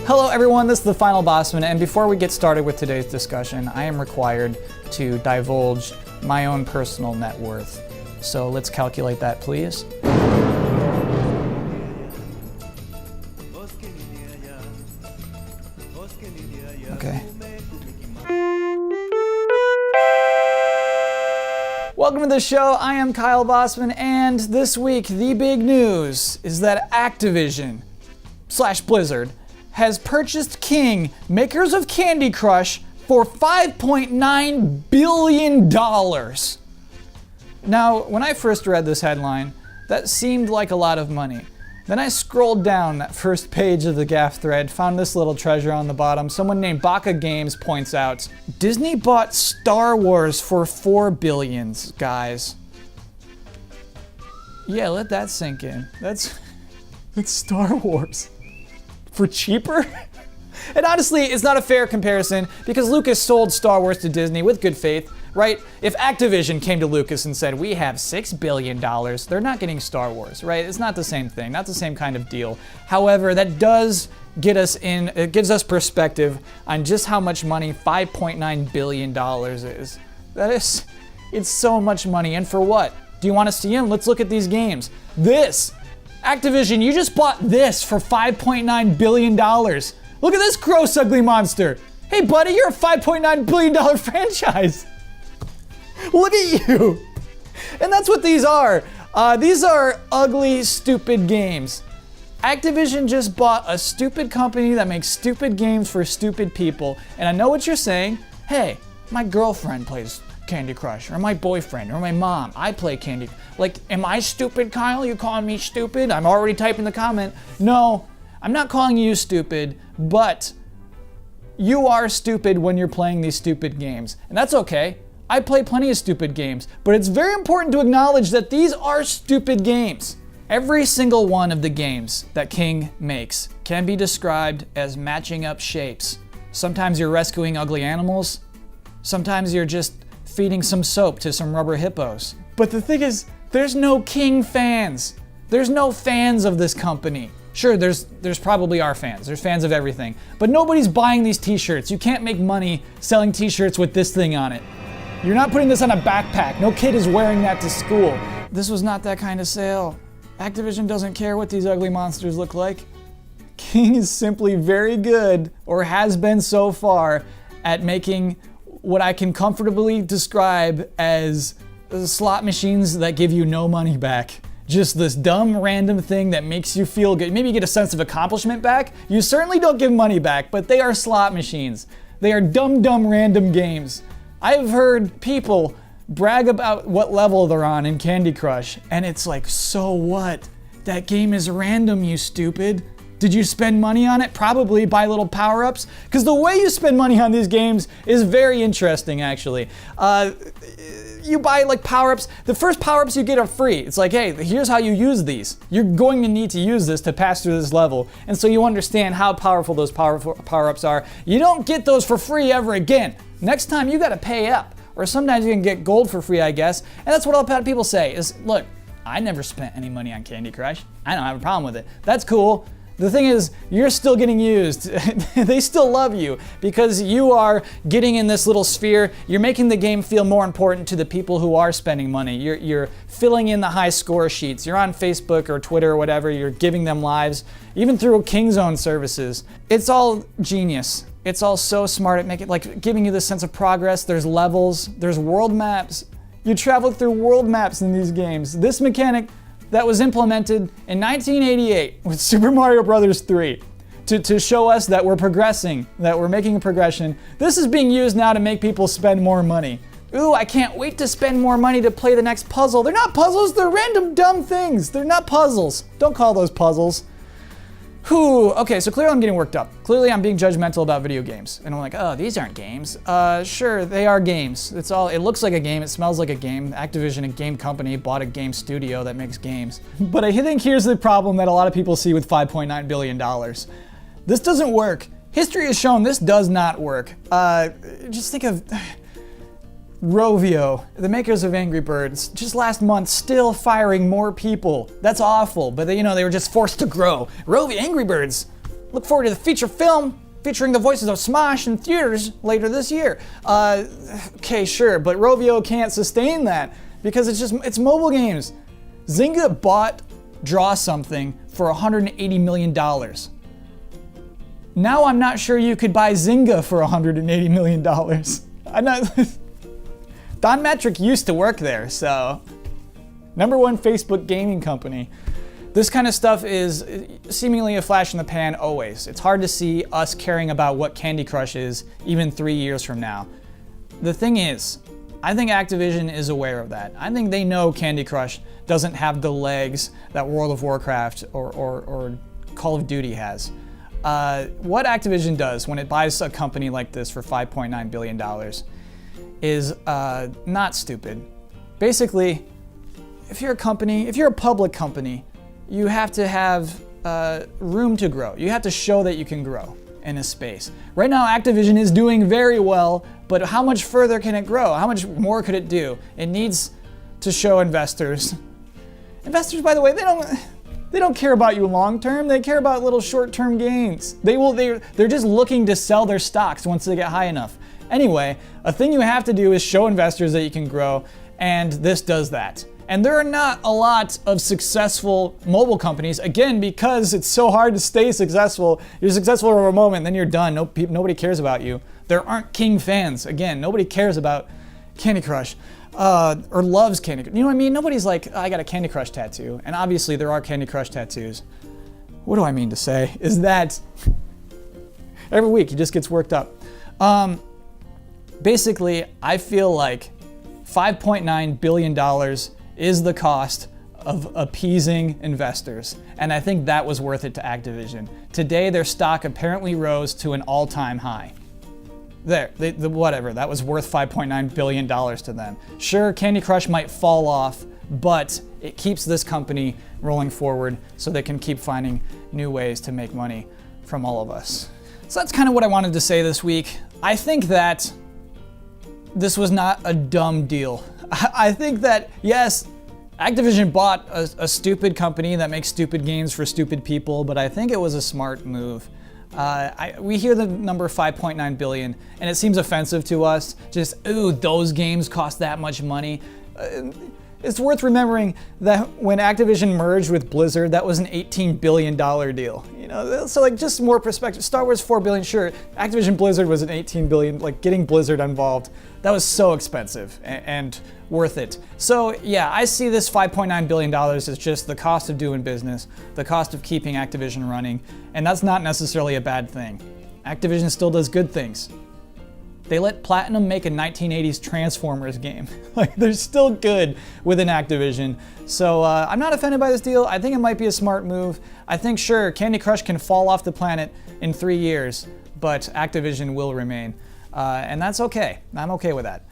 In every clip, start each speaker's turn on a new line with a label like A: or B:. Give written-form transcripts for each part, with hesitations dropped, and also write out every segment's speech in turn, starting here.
A: Hello everyone, this is the Final Bosman, and before we get started with today's discussion, I am required to divulge my own personal net worth. So let's calculate that, please. Okay. Welcome to the show. I am Kyle Bosman, and this week the big news is that Activision / Blizzard has purchased King, makers of Candy Crush, for $5.9 billion. Now, when I first read this headline, that seemed like a lot of money. Then I scrolled down that first page of the gaff thread, found this little treasure on the bottom. Someone named Baka Games points out, Disney bought Star Wars for $4 billion, guys. Yeah, let that sink in. That's Star Wars. For cheaper? And honestly, it's not a fair comparison because Lucas sold Star Wars to Disney with good faith, right? If Activision came to Lucas and said, we have $6 billion, they're not getting Star Wars, right? It's not the same thing, not the same kind of deal. However, that does get us in, it gives us perspective on just how much money $5.9 billion is. It's so much money, and for what? Do you want to see them? Let's look at these games. Activision, you just bought this for $5.9 billion. Look at this gross, ugly monster. Hey, buddy, you're a $5.9 billion franchise. Look at you. And that's what these are. These are ugly, stupid games. Activision just bought a stupid company that makes stupid games for stupid people. And I know what you're saying. Hey, my girlfriend plays Candy Crush, or my boyfriend, or my mom. I play Candy. Like, am I stupid, Kyle? You calling me stupid? I'm already typing the comment. No, I'm not calling you stupid, but you are stupid when you're playing these stupid games. And that's okay. I play plenty of stupid games, but it's very important to acknowledge that these are stupid games. Every single one of the games that King makes can be described as matching up shapes. Sometimes you're rescuing ugly animals. Sometimes you're just feeding some soap to some rubber hippos. But the thing is, there's no King fans. There's no fans of this company. Sure, there's probably are fans. There's fans of everything. But nobody's buying these t-shirts. You can't make money selling t-shirts with this thing on it. You're not putting this on a backpack. No kid is wearing that to school. This was not that kind of sale. Activision doesn't care what these ugly monsters look like. King is simply very good, or has been so far, at making what I can comfortably describe as slot machines that give you no money back. Just this dumb random thing that makes you feel good. Maybe you get a sense of accomplishment back. You certainly don't give money back, but they are slot machines. They are dumb random games. I've heard people brag about what level they're on in Candy Crush, and it's like, so what? That game is random, you stupid. Did you spend money on it? Probably buy little power-ups. Because the way you spend money on these games is very interesting, actually. You buy like power-ups. The first power-ups you get are free. It's like, hey, here's how you use these. You're going to need to use this to pass through this level. And so you understand how powerful those power-ups are. You don't get those for free ever again. Next time you gotta pay up. Or sometimes you can get gold for free, I guess. And that's what a lot of people say is, look, I never spent any money on Candy Crush. I don't have a problem with it. That's cool. The thing is, you're still getting used. They still love you because you are getting in this little sphere. You're making the game feel more important to the people who are spending money. You're filling in the high score sheets. You're on Facebook or Twitter or whatever. You're giving them lives, even through King's own services. It's all genius. It's all so smart at giving you this sense of progress. There's levels, there's world maps. You travel through world maps in these games. This mechanic that was implemented in 1988 with Super Mario Bros. 3 to show us that we're progressing, that we're making a progression. This is being used now to make people spend more money. Ooh, I can't wait to spend more money to play the next puzzle. They're not puzzles, they're random dumb things. They're not puzzles. Don't call those puzzles. Whew, okay, so clearly I'm getting worked up. Clearly I'm being judgmental about video games. And I'm like, oh, these aren't games. Sure, they are games. It looks like a game, it smells like a game. Activision, a game company, bought a game studio that makes games. But I think here's the problem that a lot of people see with $5.9 billion. This doesn't work. History has shown this does not work. Just think of Rovio, the makers of Angry Birds, just last month still firing more people. That's awful, but they were just forced to grow. Rovio, Angry Birds, Look forward to the feature film featuring the voices of Smosh in theaters later this year. Okay, sure, but Rovio can't sustain that because it's mobile games. Zynga bought Draw Something for $180 million. Now I'm not sure you could buy Zynga for $180 million. I'm not. Don Metric used to work there, so. #1 Facebook gaming company. This kind of stuff is seemingly a flash in the pan always. It's hard to see us caring about what Candy Crush is even 3 years from now. The thing is, I think Activision is aware of that. I think they know Candy Crush doesn't have the legs that World of Warcraft or Call of Duty has. What Activision does when it buys a company like this for $5.9 billion is not stupid. Basically, if you're a public company, you have to have room to grow. You have to show that you can grow in a space. Right now, Activision is doing very well, but how much further can it grow? How much more could it do? It needs to show investors. Investors, by the way, they don't care about you long term. They care about little short-term gains. They're just looking to sell their stocks once they get high enough. Anyway, a thing you have to do is show investors that you can grow, and this does that. And there are not a lot of successful mobile companies, again, because it's so hard to stay successful. You're successful for a moment, then you're done. Nobody cares about you. There aren't King fans. Again, nobody cares about Candy Crush or loves Candy Crush. You know what I mean? Nobody's like, I got a Candy Crush tattoo. And obviously there are Candy Crush tattoos. What do I mean to say is that every week he just gets worked up. Basically, I feel like $5.9 billion is the cost of appeasing investors. And I think that was worth it to Activision. Today, their stock apparently rose to an all-time high. Whatever, that was worth $5.9 billion to them. Sure, Candy Crush might fall off, but it keeps this company rolling forward so they can keep finding new ways to make money from all of us. So that's kind of what I wanted to say this week. I think that this was not a dumb deal. I think that, yes, Activision bought a stupid company that makes stupid games for stupid people, but I think it was a smart move. We hear the number 5.9 billion, and it seems offensive to us. Just, ooh, those games cost that much money. It's worth remembering that when Activision merged with Blizzard, that was an $18 billion deal. You know, so like just more perspective. Star Wars $4 billion, sure. Activision Blizzard was an $18 billion. Like getting Blizzard involved, that was so expensive and worth it. So yeah, I see this $5.9 billion as just the cost of doing business, the cost of keeping Activision running, and that's not necessarily a bad thing. Activision still does good things. They let Platinum make a 1980s Transformers game. Like, they're still good within Activision. So I'm not offended by this deal. I think it might be a smart move. I think, sure, Candy Crush can fall off the planet in 3 years, but Activision will remain. And that's okay. I'm okay with that.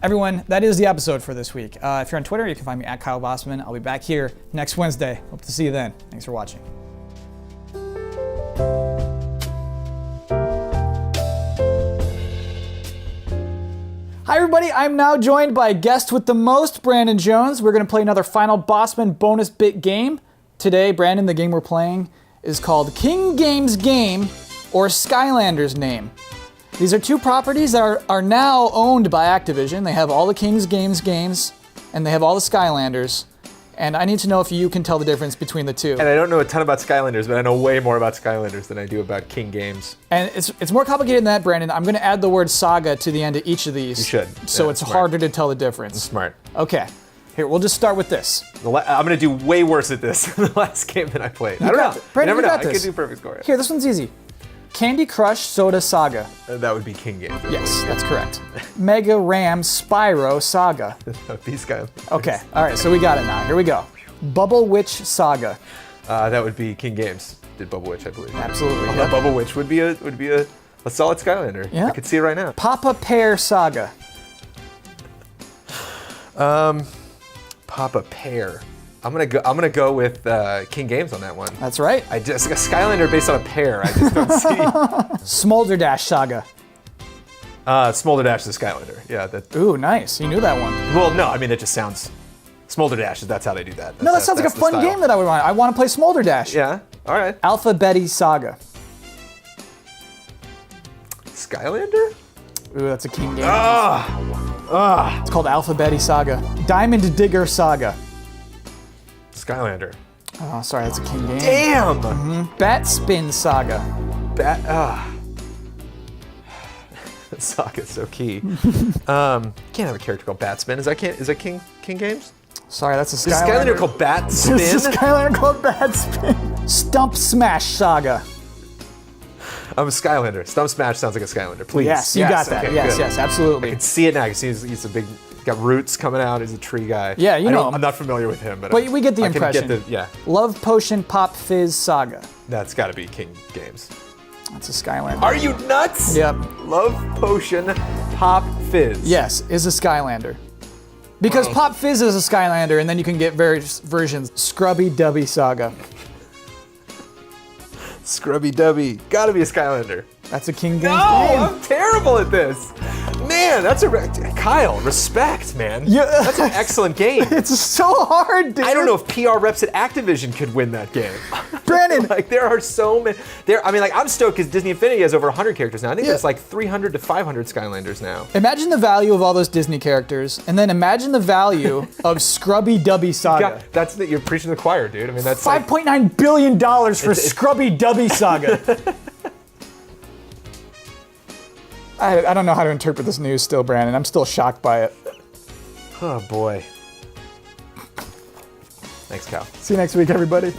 A: Everyone, that is the episode for this week. If you're on Twitter, you can find me at Kyle Bosman. I'll be back here next Wednesday. Hope to see you then. Thanks for watching. Hi everybody, I'm now joined by guest with the most, Brandon Jones. We're going to play another Final Bosman bonus bit game. Today, Brandon, the game we're playing is called King Games Game or Skylanders Name. These are two properties that are now owned by Activision. They have all the King's Games games and they have all the Skylanders. And I need to know if you can tell the difference between the two.
B: And I don't know a ton about Skylanders, but I know way more about Skylanders than I do about King Games.
A: And it's more complicated than that, Brandon. I'm going to add the word saga to the end of each of these.
B: You should.
A: So it's harder to tell the difference.
B: That's smart.
A: Okay. Here, we'll just start with this.
B: I'm going to do way worse at this than the last game that I played. I don't know.
A: Brandon,
B: you never know.
A: I
B: could do perfect score.
A: Here, this one's easy. Candy Crush Soda Saga.
B: That would be King Games.
A: Yes, that's correct. Mega Ram Spyro Saga.
B: That would be Skylanders.
A: Okay, all right, so we got it now. Here we go. Bubble Witch Saga.
B: That would be King Games. Did Bubble Witch, I believe.
A: Absolutely.
B: Yep. Bubble Witch would be a solid Skylander.
A: Yeah.
B: I could see it right now.
A: Papa Pear Saga.
B: Papa Pear. I'm gonna go with King Games on that one.
A: That's right.
B: I just a Skylander based on a pear. I just don't see.
A: Smolder Dash Saga.
B: Smolder Dash is Skylander. Yeah.
A: Ooh, nice. You knew that one.
B: Well, no, I mean it just sounds. Smolder Dash, that's how they do that.
A: No, that sounds like a fun game that I would want. I want to play Smolder Dash.
B: Yeah, all right.
A: Alpha Betty Saga.
B: Skylander?
A: Ooh, that's a King game.
B: Ah!
A: It's called Alphabeti Saga. Diamond Digger Saga.
B: Skylander.
A: Oh, sorry, that's a King game.
B: Damn!
A: Bat Spin Saga.
B: Saga's so key. Can't have a character called Batsman. Is that King Games?
A: Sorry, that's a
B: Is
A: Skylander.
B: Skylander called Bat Spin?
A: It's a Skylander called Bat Spin. Stump Smash Saga.
B: I'm a Skylander. Stump Smash sounds like a Skylander. Please.
A: Yes, you got that.
B: Okay,
A: Yes,
B: good.
A: yes, absolutely.
B: I can see it now. I can see he's a big, got roots coming out. He's a tree guy.
A: Yeah, you know him.
B: I'm not familiar with him, but
A: we get the
B: I can
A: impression.
B: Get the, yeah,
A: Love Potion Pop Fizz Saga.
B: that's got to be King Games.
A: That's a Skylander.
B: Are you nuts?
A: Yep.
B: Love Potion Pop Fizz.
A: Yes, is a Skylander. Because Pop Fizz is a Skylander, and then you can get various versions. Scrubby Dubby Saga.
B: Scrubby Dubby. Gotta be a Skylander.
A: That's a King Games
B: No,
A: game.
B: I'm terrible at this. Man, that's Kyle, respect, man.
A: Yeah.
B: That's an excellent game.
A: It's so hard, dude.
B: I don't know if PR reps at Activision could win that game.
A: Brandon.
B: Like, there are so many. I'm stoked because Disney Infinity has over 100 characters now. I think there's like 300 to 500 Skylanders now.
A: Imagine the value of all those Disney characters, and then imagine the value of Scrubby Dubby Saga.
B: You're preaching to the choir, dude. I mean, that's
A: $5.9 billion for Scrubby Dubby Saga. I don't know how to interpret this news still, Brandon. I'm still shocked by it.
B: Oh boy. Thanks, Cal.
A: See you next week, everybody.